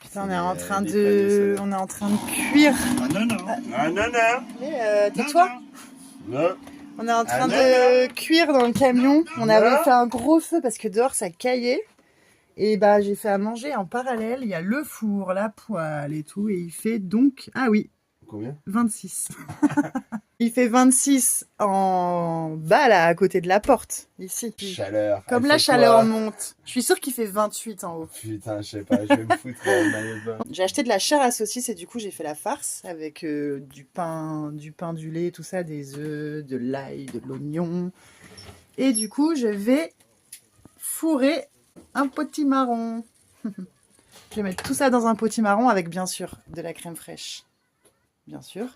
Putain, on est en train de cuire. Ah non, non. Ah non, non. Tais-toi. Non. On est en train de cuire dans le camion. On avait fait un gros feu parce que dehors ça caillait. Et bah j'ai fait à manger en parallèle. Il y a le four, la poêle et tout. Et il fait donc... Ah oui. Combien? 26. Il fait 26 en bas là, à côté de la porte. Ici. Chaleur. Comme la chaleur monte. Je suis sûre qu'il fait 28 en haut. Putain, je sais pas, je vais me foutre en maillot de bain. J'ai acheté de la chair à saucisse et du coup j'ai fait la farce avec du pain, du lait, tout ça, des œufs, de l'ail, de l'oignon. Et du coup je vais fourrer un potimarron. Je vais mettre tout ça dans un potimarron avec bien sûr de la crème fraîche. Bien sûr.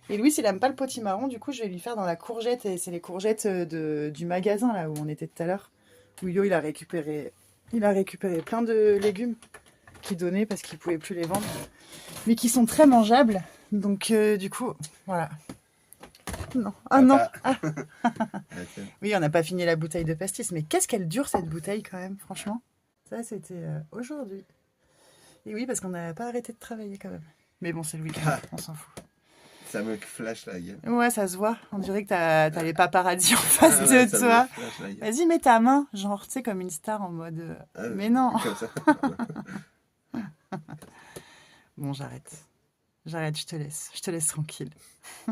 Et Louis, il aime pas le potimarron, du coup je vais lui faire dans la courgette. Et c'est les courgettes du magasin là où on était tout à l'heure. Où Yo il a récupéré plein de légumes qu'il donnait parce qu'il pouvait plus les vendre. Mais qui sont très mangeables. Donc du coup, voilà. Non. Ah non. Ah. Oui, on n'a pas fini la bouteille de pastis. Mais qu'est-ce qu'elle dure cette bouteille quand même, franchement. Ça c'était aujourd'hui. Et oui, parce qu'on n'a pas arrêté de travailler quand même. Mais bon, c'est le week-end, on s'en fout. Ça me flash la gueule. Ouais, ça se voit. On dirait que t'as les paparazzis en face de toi. Vas-y, mets ta main, genre, tu sais, comme une star en mode... mais non. Comme ça. Bon, j'arrête. J'arrête, je te laisse. Je te laisse tranquille.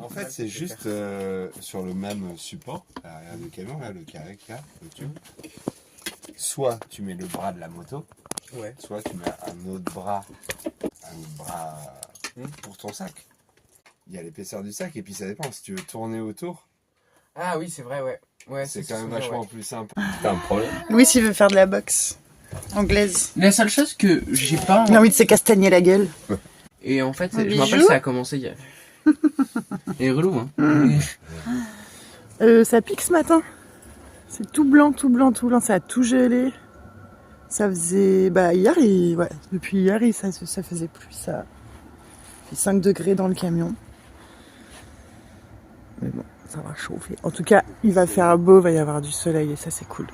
En fait, c'est juste sur le même support, à l'arrière du camion, là, le carré, là, le tube. Soit tu mets le bras de la moto, soit tu mets un autre bras pour ton sac. Il y a l'épaisseur du sac et puis ça dépend. Si tu veux tourner autour, Ah oui, c'est vrai, ouais. c'est quand même vachement plus simple. T'as un problème? Louis, il veut faire de la boxe anglaise. La seule chose que j'ai pas... Il a envie de se castagner la gueule. Et en fait, Un je me rappelle, bijou ça a commencé hier. Et relou, hein. Ça pique ce matin. C'est tout blanc. Ça a tout gelé. Ça faisait... Bah, hier, depuis hier, ça faisait plus. Ça fait 5 degrés dans le camion. Mais bon, ça va chauffer. En tout cas, il va faire beau, il va y avoir du soleil et ça, c'est cool.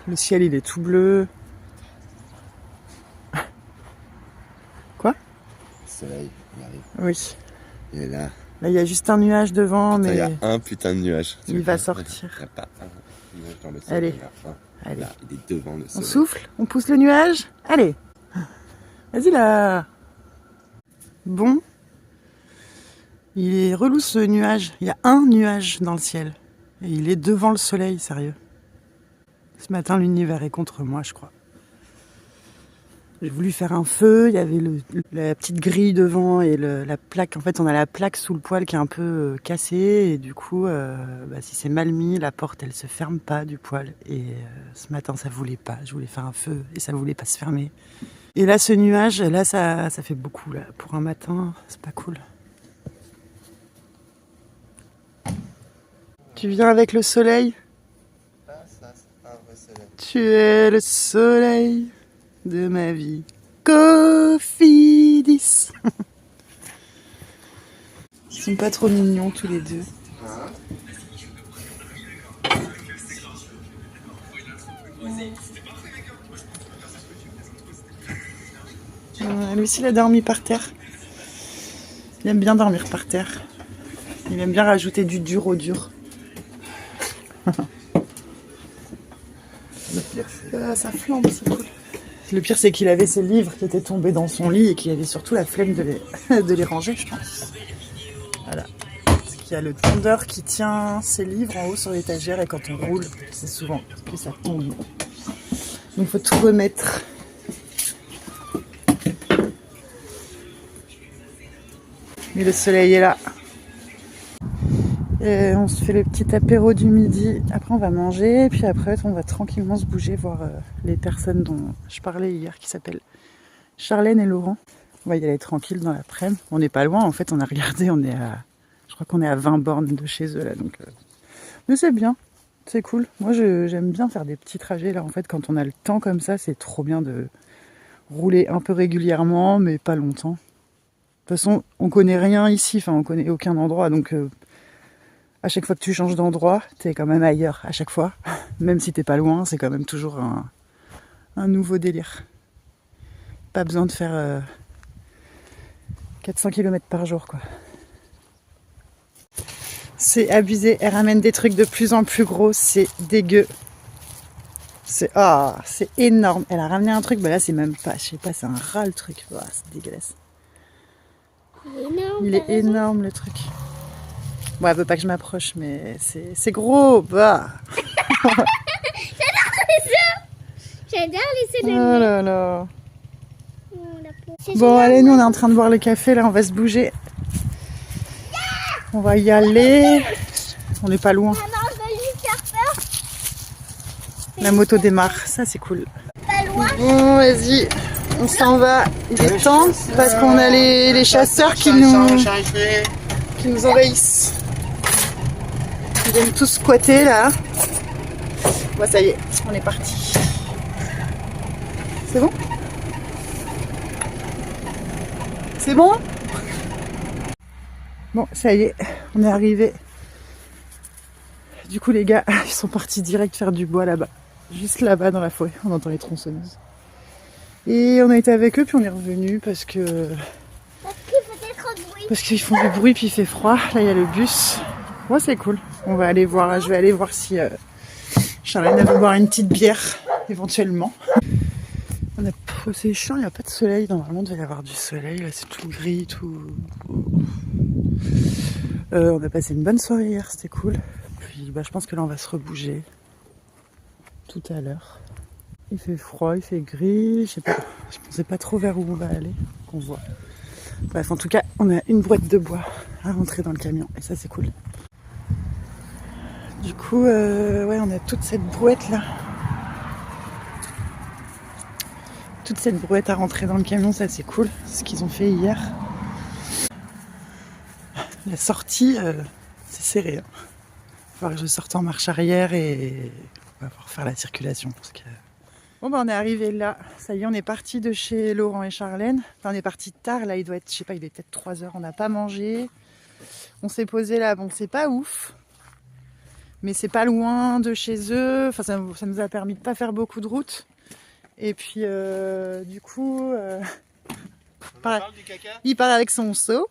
Le ciel, il est tout bleu. Quoi? Le soleil, il arrive. Oui. Il est là. Là, il y a juste un nuage devant, mais... Il y a un putain de nuage. Il va sortir. Il n'y a pas un nuage dans le soleil. Allez. Allez. Là, il est devant le On soleil. souffle, on pousse le nuage. Allez. Vas-y là. Bon. Il est relou ce nuage. Il y a un nuage dans le ciel. Et il est devant le soleil, sérieux. Ce matin, l'univers est contre moi, je crois. J'ai voulu faire un feu, il y avait la petite grille devant et la plaque. En fait, on a la plaque sous le poêle qui est un peu cassée. Et du coup, si c'est mal mis, la porte, elle se ferme pas du poêle. Et ce matin, ça voulait pas. Je voulais faire un feu et ça voulait pas se fermer. Et là, ce nuage, là, ça fait beaucoup. Là. Pour un matin, c'est pas cool. Tu viens avec le soleil? Tu es le soleil de ma vie. Cofidis. Ils sont pas trop mignons tous les deux. Lui aussi, il a dormi par terre. Il aime bien dormir par terre. Il aime bien rajouter du dur au dur. Le pire, c'est... Ça flambe, c'est cool. Le pire, c'est qu'il avait ses livres qui étaient tombés dans son lit et qu'il avait surtout la flemme de les ranger, je pense. Voilà. Parce qu'il y a le tendeur qui tient ses livres en haut sur l'étagère et quand on roule, c'est souvent que ça tombe. Donc il faut tout remettre. Mais le soleil est là. Et on se fait le petit apéro du midi. Après, on va manger. Et puis après, on va tranquillement se bouger, voir les personnes dont je parlais hier, qui s'appellent Charlène et Laurent. On va y aller tranquille dans l'après-midi. On n'est pas loin. En fait, on a regardé. Je crois qu'on est à 20 bornes de chez eux, là. Donc, mais c'est bien. C'est cool. Moi, j'aime bien faire des petits trajets, là. En fait, quand on a le temps comme ça, c'est trop bien de rouler un peu régulièrement, mais pas longtemps. De toute façon, on connaît rien ici. Enfin, on connaît aucun endroit. Donc... à chaque fois que tu changes d'endroit, t'es quand même ailleurs à chaque fois. Même si t'es pas loin, c'est quand même toujours un nouveau délire. Pas besoin de faire 400 km par jour, quoi. C'est abusé. Elle ramène des trucs de plus en plus gros. C'est dégueu. C'est énorme. Elle a ramené un truc. Bah là, c'est même pas. Je sais pas, c'est un rat le truc. Oh, c'est dégueulasse. Il est énorme le truc. Bon, elle veut pas que je m'approche, mais c'est gros. Bah. J'adore les Oh céleri. là là. C'est Bon, génial. allez, nous on est en train de boire le café. Là, on va se bouger. On va y aller. On n'est pas loin. Maman, je veux lui faire peur. La moto démarre. Ça, c'est cool. Pas loin. Bon, vas-y. On s'en va. Il est temps parce qu'on a les chasseurs qui nous envahissent. Ils viennent tous squatter là. Bon, ça y est, on est parti. C'est bon? C'est bon? Bon, ça y est, on est arrivé. Du coup, les gars, ils sont partis direct faire du bois là-bas. Juste là-bas dans la forêt. On entend les tronçonneuses. Et on a été avec eux, puis on est revenu parce que... Parce qu'il faisait trop de bruit. Parce qu'ils font du bruit, puis il fait froid. Là, il y a le bus. Ouais, c'est cool. On va aller voir. Je vais aller voir si Charlène veut boire une petite bière, éventuellement. C'est chiant, il n'y a pas de soleil. Normalement, il devait y avoir du soleil. Là, c'est tout gris, tout... on a passé une bonne soirée hier, c'était cool. Puis, je pense que là, on va se rebouger tout à l'heure. Il fait froid, il fait gris. Je sais pas. Je pensais pas trop vers où on va aller, qu'on voit. Bref, en tout cas, on a une boîte de bois à rentrer dans le camion. Et ça, c'est cool. Du coup, ouais, on a toute cette brouette là. Toute cette brouette à rentrer dans le camion, ça c'est cool. C'est ce qu'ils ont fait hier. La sortie, c'est serré. Hein. Il va falloir que je sorte en marche arrière et on va pouvoir faire la circulation. Parce que... Bon, bah on est arrivé là. Ça y est, on est parti de chez Laurent et Charlène. Enfin, on est parti tard. Là, il doit être, je sais pas, il est peut-être 3 heures. On n'a pas mangé. On s'est posé là. Bon, c'est pas ouf. Mais c'est pas loin de chez eux. Enfin, ça nous a permis de pas faire beaucoup de route. Et puis, du coup, il part avec son seau.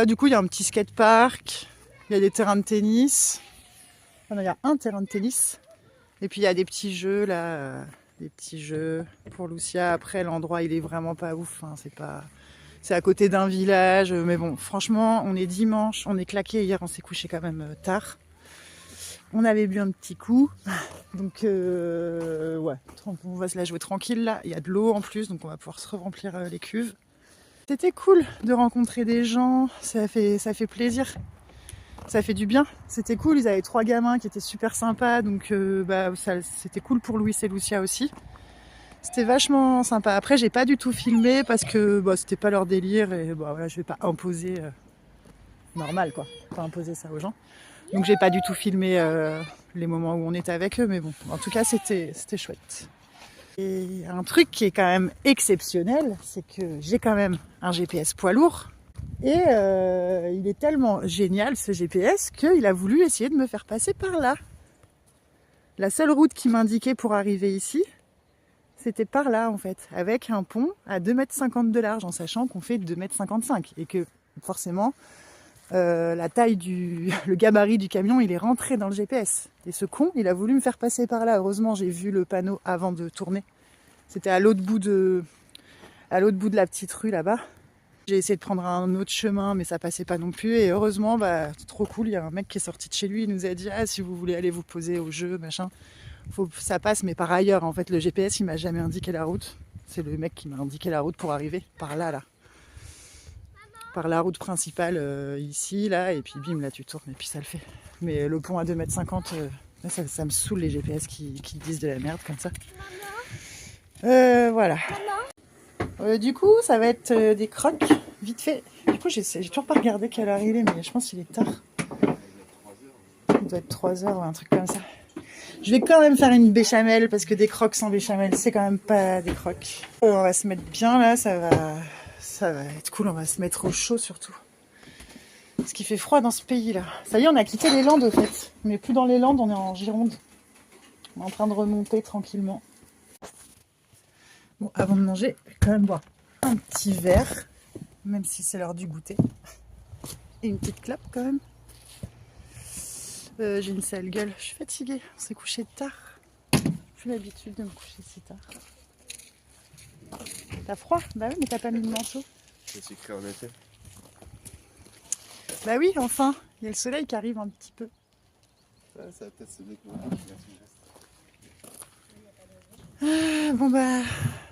Du coup, il y a un petit skatepark. Il y a des terrains de tennis. Enfin, il y a un terrain de tennis. Et puis, il y a des petits jeux, là. Des petits jeux pour Lucia. Après, l'endroit, il est vraiment pas ouf. Hein. C'est à côté d'un village. Mais bon, franchement, on est dimanche. On est claqué. Hier, on s'est couché quand même tard. On avait bu un petit coup, donc ouais, on va se la jouer tranquille là. Il y a de l'eau en plus, donc on va pouvoir se remplir les cuves. C'était cool de rencontrer des gens, ça fait plaisir, ça fait du bien. C'était cool, ils avaient 3 gamins qui étaient super sympas, donc c'était cool pour Louis et Lucia aussi. C'était vachement sympa. Après, j'ai pas du tout filmé parce que c'était pas leur délire et voilà, je vais pas imposer normal quoi, pas imposer ça aux gens. Donc j'ai pas du tout filmé les moments où on était avec eux, mais bon, en tout cas c'était chouette. Et un truc qui est quand même exceptionnel, c'est que j'ai quand même un GPS poids lourd. Et il est tellement génial ce GPS qu'il a voulu essayer de me faire passer par là. La seule route qui m'indiquait pour arriver ici, c'était par là en fait, avec un pont à 2,50 m de large, en sachant qu'on fait 2,55 m et que forcément... la taille le gabarit du camion, il est rentré dans le GPS. Et ce con, il a voulu me faire passer par là. Heureusement, j'ai vu le panneau avant de tourner. C'était à l'autre bout de la petite rue là-bas. J'ai essayé de prendre un autre chemin, mais ça passait pas non plus. Et heureusement, trop cool, il y a un mec qui est sorti de chez lui, il nous a dit « Ah, si vous voulez aller vous poser au jeu, machin, ça passe, mais par ailleurs. » En fait, le GPS, il m'a jamais indiqué la route. C'est le mec qui m'a indiqué la route pour arriver par là. Par la route principale ici, là, et puis bim, là tu tournes et puis ça le fait. Mais le pont à 2,50 m, ça me saoule les GPS qui disent de la merde comme ça. Voilà. Du coup, ça va être des crocs, vite fait. Du coup, j'ai toujours pas regardé quelle heure il est, mais je pense qu'il est tard. Il doit être 3 heures ou un truc comme ça. Je vais quand même faire une béchamel, parce que des crocs sans béchamel, c'est quand même pas des crocs. On va se mettre bien là, ça va être cool, on va se mettre au chaud surtout. Parce qu'il fait froid dans ce pays-là. Ça y est, on a quitté les Landes, au fait. On n'est plus dans les Landes, on est en Gironde. On est en train de remonter tranquillement. Bon, avant de manger, je vais quand même boire un petit verre. même si c'est l'heure du goûter. Et une petite clope quand même. J'ai une sale gueule, je suis fatiguée, on s'est couché tard. J'ai l'habitude de me coucher si tard. T'as froid? Bah oui, mais t'as pas mis de manteau. Je suis cru en été. Bah oui, enfin, il y a le soleil qui arrive un petit peu. Ça va peut-être se découvrir. Ah, bon bah,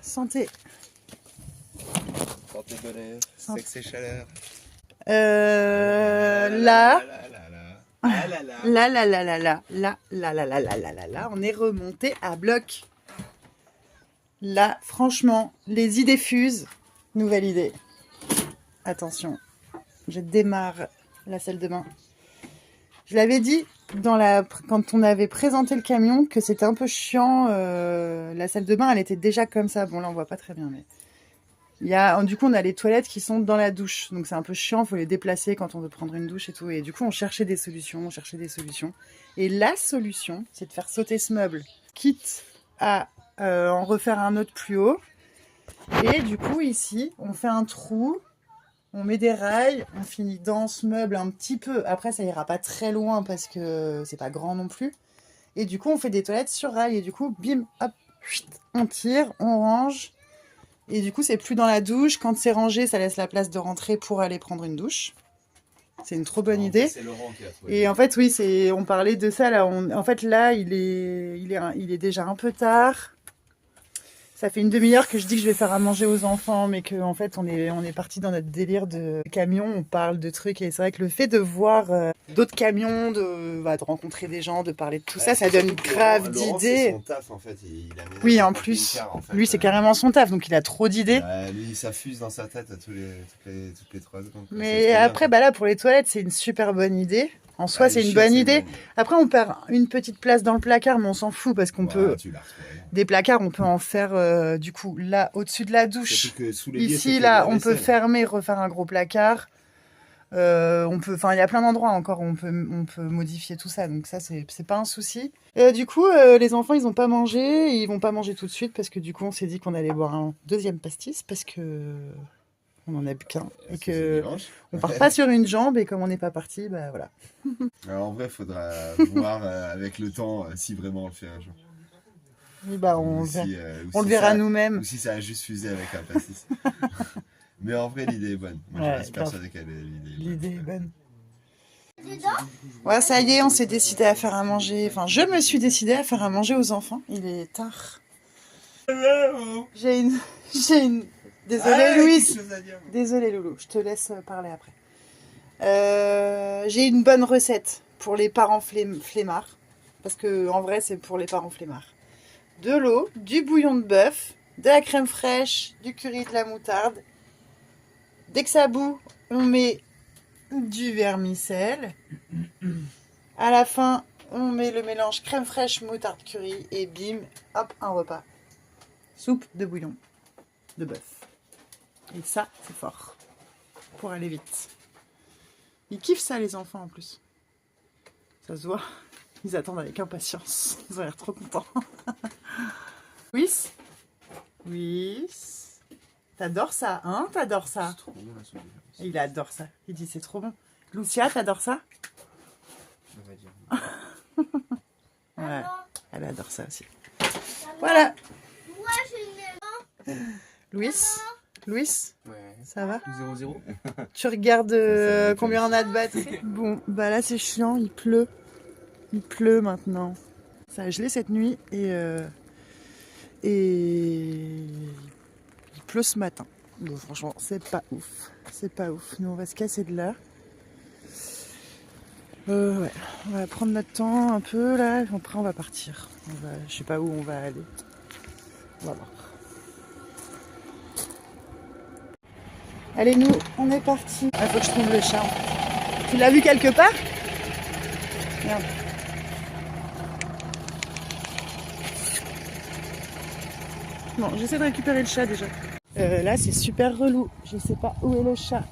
santé. Santé, bonheur, Santé. sexe et chaleur. Là, Ah là là. là, on est remonté à bloc. Là, franchement, les idées fusent. Nouvelle idée. Attention, je démarre la salle de bain. Je l'avais dit quand on avait présenté le camion que c'était un peu chiant. La salle de bain, elle était déjà comme ça. Bon, là, on voit pas très bien, mais du coup, on a les toilettes qui sont dans la douche. Donc, c'est un peu chiant. Il faut les déplacer quand on veut prendre une douche et tout. Et du coup, on cherchait des solutions. Et la solution, c'est de faire sauter ce meuble, quitte à en refaire un autre plus haut. Et du coup, ici, on fait un trou. On met des rails, on finit dans ce meuble un petit peu. Après, ça ira pas très loin parce que c'est pas grand non plus. Et du coup, on fait des toilettes sur rails. Et du coup, bim, hop, chut, on tire, on range. Et du coup, c'est plus dans la douche. Quand c'est rangé, ça laisse la place de rentrer pour aller prendre une douche. C'est une trop bonne idée. C'est Laurent qui a trouvé. Et en fait, oui, on parlait de ça là. En fait, là, il est déjà un peu tard. Ça fait une demi-heure que je dis que je vais faire à manger aux enfants, mais qu'en fait, on est parti dans notre délire de camion, on parle de trucs, et c'est vrai que le fait de voir d'autres camions, de rencontrer des gens, de parler de tout ça, ça donne grave Laurent, d'idées. c'est son taf, en fait. Oui, en plus, lui, c'est carrément son taf, donc il a trop d'idées. Lui, ça fuse dans sa tête toutes les 3 secondes. Mais après, bah là, pour les toilettes, c'est une super bonne idée. En soi, c'est une bonne idée. Après, on perd une petite place dans le placard, mais on s'en fout parce qu'on peut... Des placards, on peut en faire, du coup, là, au-dessus de la douche. Ici, là, on peut fermer, refaire un gros placard. Il y a plein d'endroits encore où on peut modifier tout ça. Donc ça, c'est pas un souci. Du coup, les enfants, ils ont pas mangé. Ils vont pas manger tout de suite parce que du coup, on s'est dit qu'on allait boire un deuxième pastis parce que... on en a bu qu'un et que on part pas sur une jambe et comme on n'est pas parti, bah voilà. Alors en vrai, faudra voir avec le temps si vraiment on le fait un jour. Oui, bah on le verra nous-mêmes. Ou si ça a juste fusé avec un pastis. Mais en vrai, l'idée est bonne. Moi, je reste persuadé qu'elle est l'idée est bonne. Ouais, ça y est, on s'est décidé à faire à manger. Enfin, je me suis décidée à faire à manger aux enfants. Il est tard. J'ai une... Désolée, Louis. Désolée, Loulou. Je te laisse parler après. J'ai une bonne recette pour les parents flemmards. Parce que, en vrai, c'est pour les parents flemmards. De l'eau, du bouillon de bœuf, de la crème fraîche, du curry, de la moutarde. Dès que ça bout, on met du vermicelle. À la fin, on met le mélange crème fraîche, moutarde, curry. Et bim, hop, un repas. Soupe de bouillon de bœuf. Et ça, c'est fort. Pour aller vite. Ils kiffent ça, les enfants, en plus. Ça se voit. Ils attendent avec impatience. Ils ont l'air trop contents. Oui. Oui. T'adores ça, hein? T'adores ça? trop bon, la soupe. Il adore ça. Il dit c'est trop bon. Lucia, t'adores ça? Ouais. Elle adore ça aussi. Voilà. Moi, je n'aime Louis? Louis? Ouais. Ça va? 0-0. Tu regardes combien on a de batterie? Bon, bah là c'est chiant, il pleut. Il pleut maintenant. Ça a gelé cette nuit et il pleut ce matin. Donc franchement, c'est pas ouf. C'est pas ouf. Nous on va se casser de là. Ouais, on va prendre notre temps un peu là, après on va partir. Je sais pas où on va aller. On va voir. Allez, nous, on est partis. Il faut que je trouve le chat. En fait. Tu l'as vu quelque part? Merde. Bon, j'essaie de récupérer le chat déjà. Là, c'est super relou. Je sais pas où est le chat.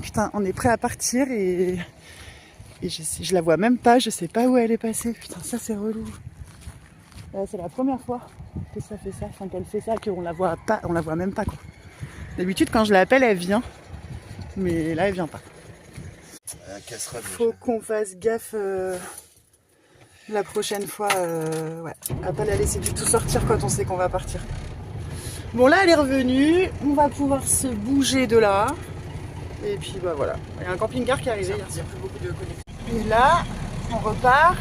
Putain, on est prêt à partir et je la vois même pas. Je sais pas où elle est passée. Putain, ça c'est relou. C'est la première fois que ça fait ça, enfin qu'elle fait ça, qu'on la voit pas, on la voit même pas quoi. D'habitude, quand je l'appelle, elle vient. Mais là, elle vient pas. Faut qu'on fasse gaffe la prochaine fois, ouais, à pas la laisser du tout sortir quand on sait qu'on va partir. Bon, là, elle est revenue. On va pouvoir se bouger de là. Et puis, bah voilà. Il y a un camping-car qui est arrivé. Il y a plus beaucoup de connexion. Et là, on repart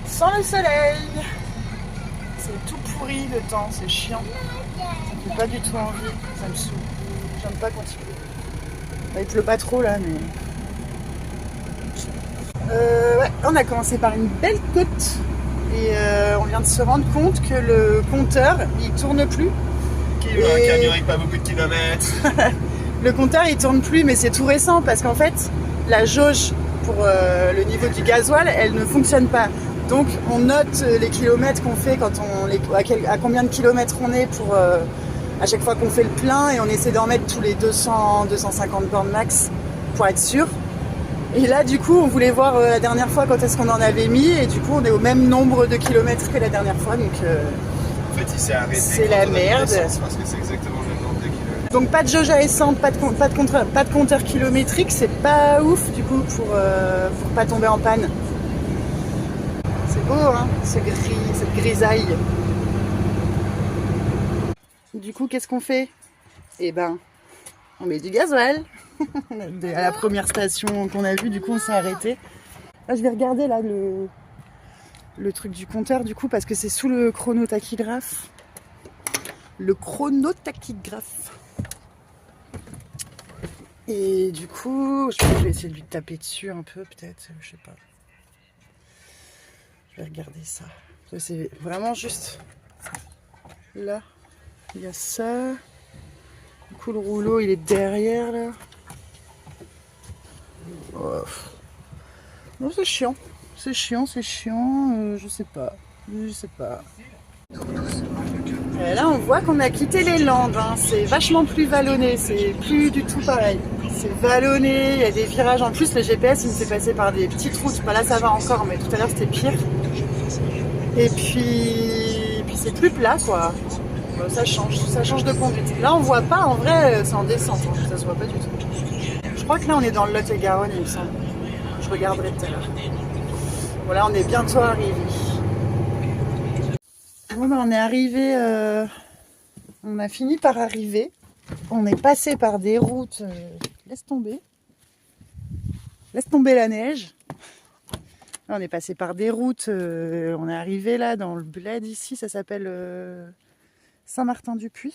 sans le soleil. C'est tout pourri le temps, c'est chiant. Ça me fait pas du tout envie, ça me saoule. J'aime pas continuer. Bah, il pleut pas trop là, mais... ouais, on a commencé par une belle côte. Et on vient de se rendre compte que le compteur, il tourne plus. Un camion avec pas beaucoup de kilomètres. Le compteur, il tourne plus, mais c'est tout récent parce qu'en fait, la jauge pour le niveau du gasoil, elle ne fonctionne pas. Donc on note les kilomètres qu'on fait, quand à combien de kilomètres on est pour à chaque fois qu'on fait le plein, et on essaie d'en mettre tous les 200-250 bornes max pour être sûr. Et là du coup on voulait voir la dernière fois quand est-ce qu'on en avait mis, et du coup on est au même nombre de kilomètres que la dernière fois, donc en fait il s'est arrêté. C'est la merde. Parce que c'est exactement le même nombre de kilomètres. Donc pas de jauge à essence, pas de compteur kilométrique, c'est pas ouf du coup pour pas tomber en panne. C'est beau, hein, cette grisaille. Du coup, qu'est-ce qu'on fait? Eh ben, on met du gasoil. À la première station qu'on a vue, du coup, on s'est arrêté. Là, je vais regarder là le truc du compteur, du coup, parce que c'est sous le chronotachygraphe. Le chronotachygraphe. Et du coup, je vais essayer de lui taper dessus un peu, peut-être, je sais pas. Je vais regarder ça. C'est vraiment juste là. Il y a ça. Du coup, le rouleau, il est derrière là. Oh. Non, c'est chiant. C'est chiant, c'est chiant. Je sais pas. Je sais pas. Et là, on voit qu'on a quitté les Landes. Hein. C'est vachement plus vallonné. C'est plus du tout pareil. C'est vallonné. Il y a des virages. En plus, le GPS, il me fait passer par des petites routes. Bah, là, ça va encore, mais tout à l'heure, c'était pire. Et puis c'est plus plat, quoi. Ça change de conduite. Là, on voit pas. En vrai, c'est en descente. Hein. Ça se voit pas du tout. Je crois que là, on est dans le Lot-et-Garonne, il me semble. Je regarderai tout à l'heure. Voilà, on est bientôt arrivé. Bon, ben, on est arrivé. On a fini par arriver. On est passé par des routes. Laisse tomber. Laisse tomber la neige. Là, on est passé par des routes. On est arrivé là dans le bled ici. Ça s'appelle Saint-Martin-du-Puy.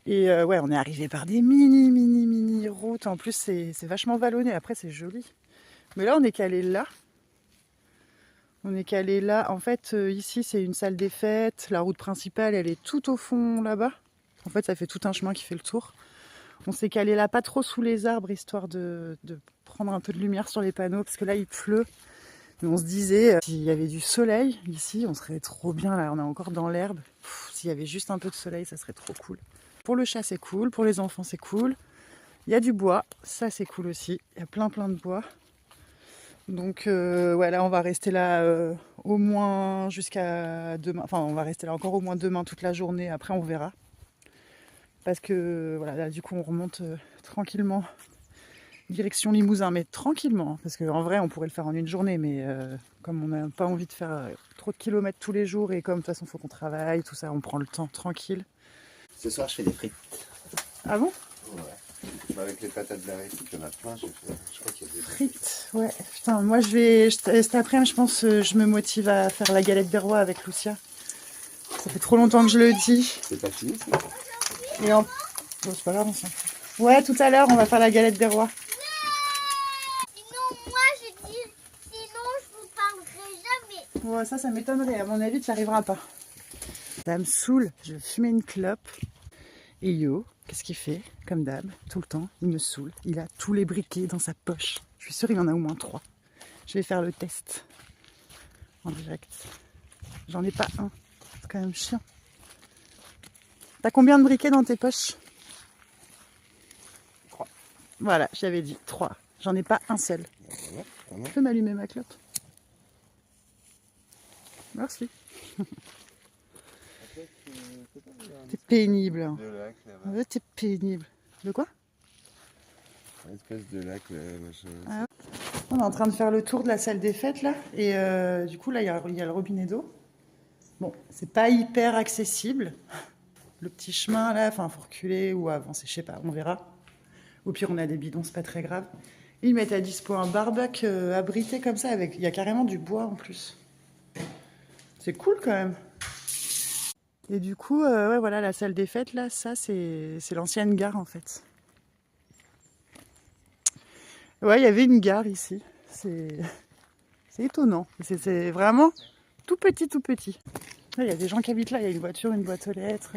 Et ouais, on est arrivé par des mini routes. En plus, c'est vachement vallonné. Après, c'est joli. Mais là, on est calé là. On est calé là. En fait, ici, c'est une salle des fêtes. La route principale, elle est tout au fond là-bas. En fait, ça fait tout un chemin qui fait le tour. On s'est calé là, pas trop sous les arbres, histoire de prendre un peu de lumière sur les panneaux, parce que là, il pleut. Mais on se disait, s'il y avait du soleil ici, on serait trop bien là. On est encore dans l'herbe. S'il y avait juste un peu de soleil, ça serait trop cool. Pour le chat, c'est cool. Pour les enfants, c'est cool. Il y a du bois. Ça, c'est cool aussi. Il y a plein de bois. Donc, ouais, là, on va rester là au moins jusqu'à demain. Enfin, on va rester là encore au moins demain toute la journée. Après, on verra. Parce que, voilà, là, du coup, on remonte tranquillement. Direction Limousin, mais tranquillement. Parce qu'en vrai, on pourrait le faire en une journée. Mais comme on n'a pas envie de faire trop de kilomètres tous les jours, et comme de toute façon, il faut qu'on travaille, tout ça, on prend le temps tranquille. Ce soir, je fais des frites. Ah bon? Ouais. Avec les patates d'arrêt, il y en a plein. Je crois qu'il y a des frites. Ouais, putain, moi cet après-midi, je pense, je me motive à faire la galette des rois avec Lucia. Ça fait trop longtemps que je le dis. C'est pas fini ça? Et en... Oh, c'est pas grave, on s'en fout. Ouais, tout à l'heure, on va faire la galette des rois. Sinon, moi, je dis, sinon, je vous parlerai jamais. Ouais, ça m'étonnerait. À mon avis, tu n'y arriveras pas. Ça me saoule. Je vais fumer une clope. Et Yo, qu'est-ce qu'il fait? Comme d'hab, tout le temps, il me saoule. Il a tous les briquets dans sa poche. Je suis sûre qu'il y en a au moins 3. Je vais faire le test. En direct. J'en ai pas un. C'est quand même chiant. T'as combien de briquets dans tes poches? 3. Voilà, j'avais dit 3. J'en ai pas un seul. Tu peux m'allumer ma clope? Merci. T'es pénible. Ouais, t'es pénible. De quoi? Une espèce de lac, machin. Ah. On est en train de faire le tour de la salle des fêtes là. Et du coup, là, il y a le robinet d'eau. Bon, c'est pas hyper accessible. Le petit chemin là, enfin, faut reculer ou avancer, je sais pas, on verra. Au pire, on a des bidons, c'est pas très grave. Ils mettent à dispo un barbecue abrité comme ça, avec. Il y a carrément du bois en plus. C'est cool quand même. Et du coup, ouais, voilà, la salle des fêtes, là, ça, c'est l'ancienne gare, en fait. Ouais, il y avait une gare ici. C'est étonnant. C'est vraiment tout petit, tout petit. Il y a des gens qui habitent là, il y a une voiture, une boîte aux lettres.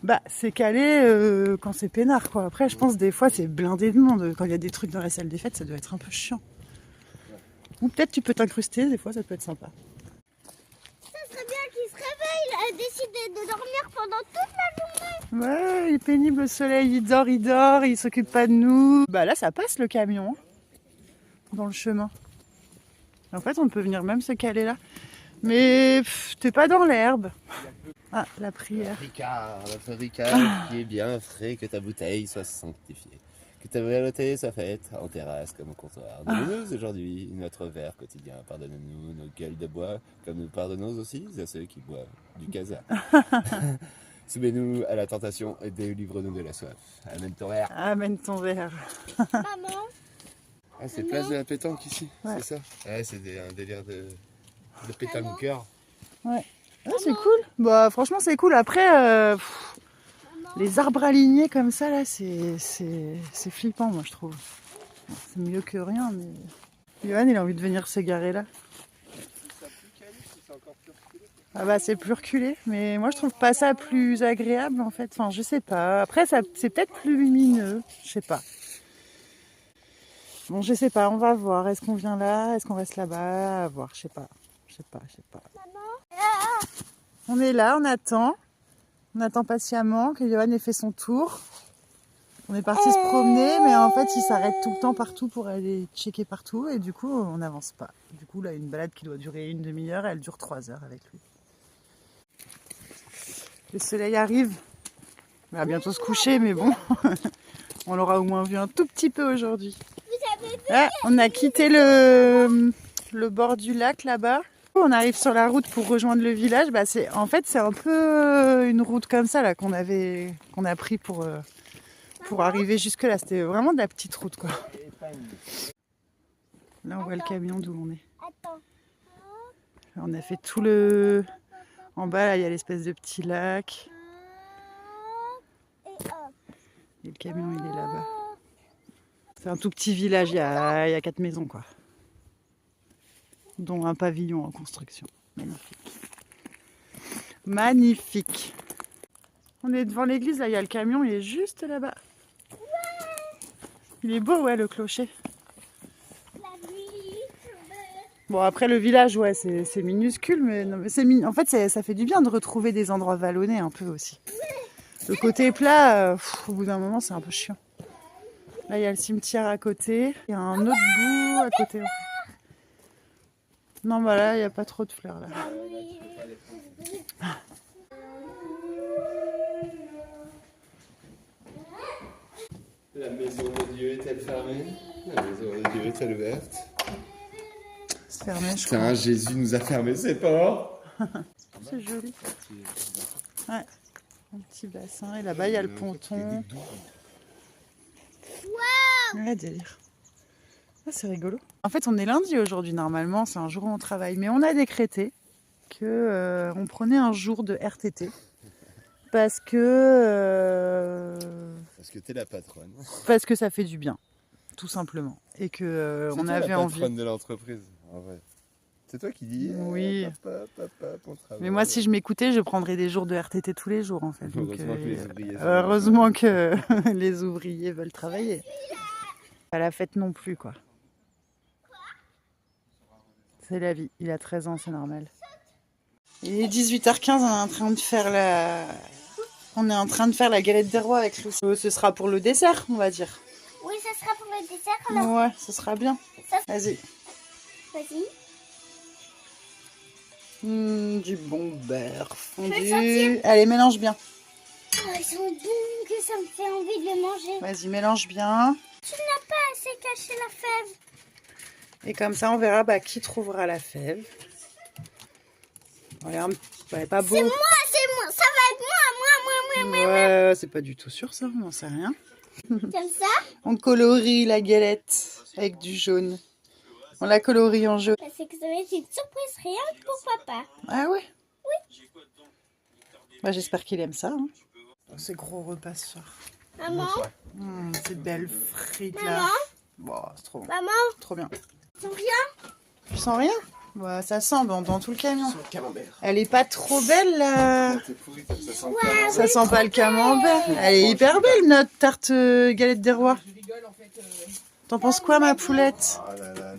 Bah, c'est calé quand c'est peinard, quoi. Après, je pense des fois, c'est blindé de monde. Quand il y a des trucs dans la salle des fêtes, ça doit être un peu chiant. Ou peut-être tu peux t'incruster, des fois, ça peut être sympa. Ça serait bien qu'il se réveille, décider de dormir pendant toute la journée. Ouais, il est pénible, le soleil, il dort, il s'occupe pas de nous. Bah là, ça passe le camion, dans le chemin. En fait, on peut venir même se caler là. Mais t'es pas dans l'herbe. Ah, la prière. Ricard, notre Ricard qui est bien frais, que ta bouteille soit sanctifiée. Que ta volonté soit faite en terrasse comme au comptoir. Donne-nous aujourd'hui notre verre quotidien. Pardonne-nous nos gueules de bois, comme nous pardonnons aussi à ceux qui boivent du casa. Soumets-nous à la tentation et délivre-nous de la soif. Amène ton verre. Amène ton verre. Maman, Ah, c'est place de la pétanque ici, Ouais. c'est ça? Ouais, c'est un délire de pétanqueur. Ouais, c'est cool. Bah, franchement, c'est cool. Après, les arbres alignés comme ça, là, c'est flippant, moi, je trouve. C'est mieux que rien, mais... Johan, il a envie de venir se garer là. Ah bah, c'est plus reculé, mais moi, je trouve pas ça plus agréable, en fait. Enfin, je sais pas. Après, c'est peut-être plus lumineux. Je sais pas. Bon, je sais pas, on va voir. Est-ce qu'on vient là? Est-ce qu'on reste là-bas? À voir, je sais pas. Je sais pas. On est là, on attend. On attend patiemment que Johan ait fait son tour. On est parti se promener, mais en fait, il s'arrête tout le temps partout pour aller checker partout. Et du coup, on n'avance pas. Du coup, là, une balade qui doit durer une demi-heure, elle dure 3 heures avec lui. Le soleil arrive. Il va bientôt se coucher, mais bon, on l'aura au moins vu un tout petit peu aujourd'hui. Là, on a quitté le bord du lac là-bas. On arrive sur la route pour rejoindre le village. Bah, en fait, c'est un peu une route comme ça là qu'on a pris pour arriver jusque là. C'était vraiment de la petite route, quoi. Là, on voit le camion d'où on est. attends. Là, on a fait tout le... En bas, là, il y a l'espèce de petit lac. Et hop. Et le camion, il est là-bas. C'est un tout petit village, il y a 4 maisons, quoi. Dont un pavillon en construction. Magnifique. Magnifique. On est devant l'église, là, il y a le camion, il est juste là-bas. Il est beau, ouais, le clocher. La nuit, Bon, après, le village, ouais, c'est minuscule, mais, non, mais en fait, ça fait du bien de retrouver des endroits vallonnés un peu aussi. Le côté plat, au bout d'un moment, c'est un peu chiant. Là, il y a le cimetière à côté. Il y a un autre bout à côté. Non, bah là, il n'y a pas trop de fleurs, là. La maison de Dieu est-elle fermée? La maison de Dieu est-elle ouverte? C'est fermé, je crois. Tiens, Jésus nous a fermé ses portes. C'est joli. Ouais, un petit bassin. Et là-bas, il y a le ponton. Ouais, délire. Ah, c'est rigolo. En fait, on est lundi aujourd'hui. Normalement, c'est un jour où on travaille. Mais on a décrété que on prenait un jour de RTT. Parce que t'es la patronne. parce que ça fait du bien, tout simplement. Et que on avait la envie. patronne de l'entreprise, en vrai. C'est toi qui dis. Oui. Papa, on travaille. Mais moi, si je m'écoutais, je prendrais des jours de RTT tous les jours, en fait. Donc, Heureusement que les ouvriers sont heureusement que les ouvriers veulent travailler. Pas la fête non plus, quoi. C'est la vie. Il a 13 ans, c'est normal. Il est 18h15, on est en train de faire la galette des rois avec Lucie. Ce sera pour le dessert, on va dire. oui, ça sera pour le dessert. Alors, Ouais, ce sera bien. Vas-y. vas-y. Du bon beurre Je vais fondu. sentir. Allez, mélange bien. Oh, ils sont bons que ça me fait envie de les manger. Vas-y, mélange bien. Tu n'as pas assez caché la fève. Et comme ça, on verra qui trouvera la fève. Regarde, pas beau. C'est moi. Ça va être moi. Ouais, c'est pas du tout sûr ça, on n'en sait rien. Comme ça. On colorie la galette avec du jaune. On la colorie en jaune. C'est que ça va être une surprise rien que pour papa. Ah ouais? Oui. J'espère qu'il aime ça. Hein. C'est gros repas ce soir. Maman. Ces belles frites Maman. là. Bon, c'est trop bon. Maman. Trop bien. Tu sens rien? Tu sens rien? Ouais, ça sent dans tout le camion. Elle est pas trop belle là. Ça sent pas le camembert. Elle est hyper belle notre tarte galette des rois. T'en penses quoi ma poulette? Oh là là,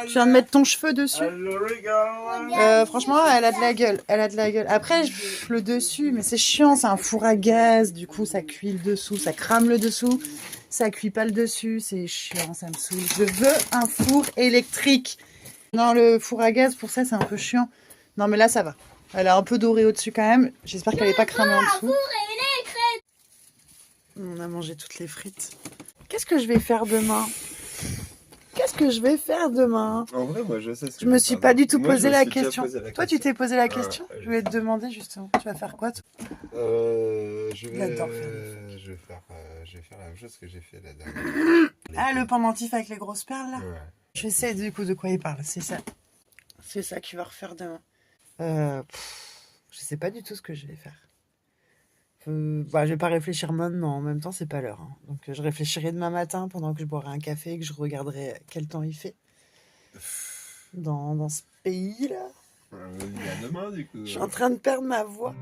Je viens de mettre ton cheveu dessus. Franchement, elle a de la gueule. Elle a de la gueule. Après, le dessus, mais c'est chiant, c'est un four à gaz. Du coup, ça cuit le dessous, ça crame le dessous. Ça cuit pas le dessus, c'est chiant, ça me saoule. Je veux un four électrique. Non, le four à gaz, pour ça, c'est un peu chiant. Non, mais là, ça va. Elle a un peu doré au-dessus quand même. J'espère qu'elle n'est pas cramée en dessous. On a mangé toutes les frites. Qu'est-ce que je vais faire demain? En vrai, moi, je sais ce que Je me suis pas du tout posé la question. posé la Toi, tu question. t'es posé la question? Je voulais te demander justement. Tu vas faire quoi toi? Je Il adore faire je vais faire la même chose que j'ai fait la dernière. Ah, le pendentif avec les grosses perles là? Ouais. Je sais du coup de quoi il parle, c'est ça. C'est ça qu'il va refaire demain. Je sais pas du tout ce que je vais faire. Je vais pas réfléchir maintenant, en même temps c'est pas l'heure. Hein. Donc je réfléchirai demain matin pendant que je boirai un café et que je regarderai quel temps il fait. Dans ce pays là. À demain, du coup. Je suis en train de perdre ma voix.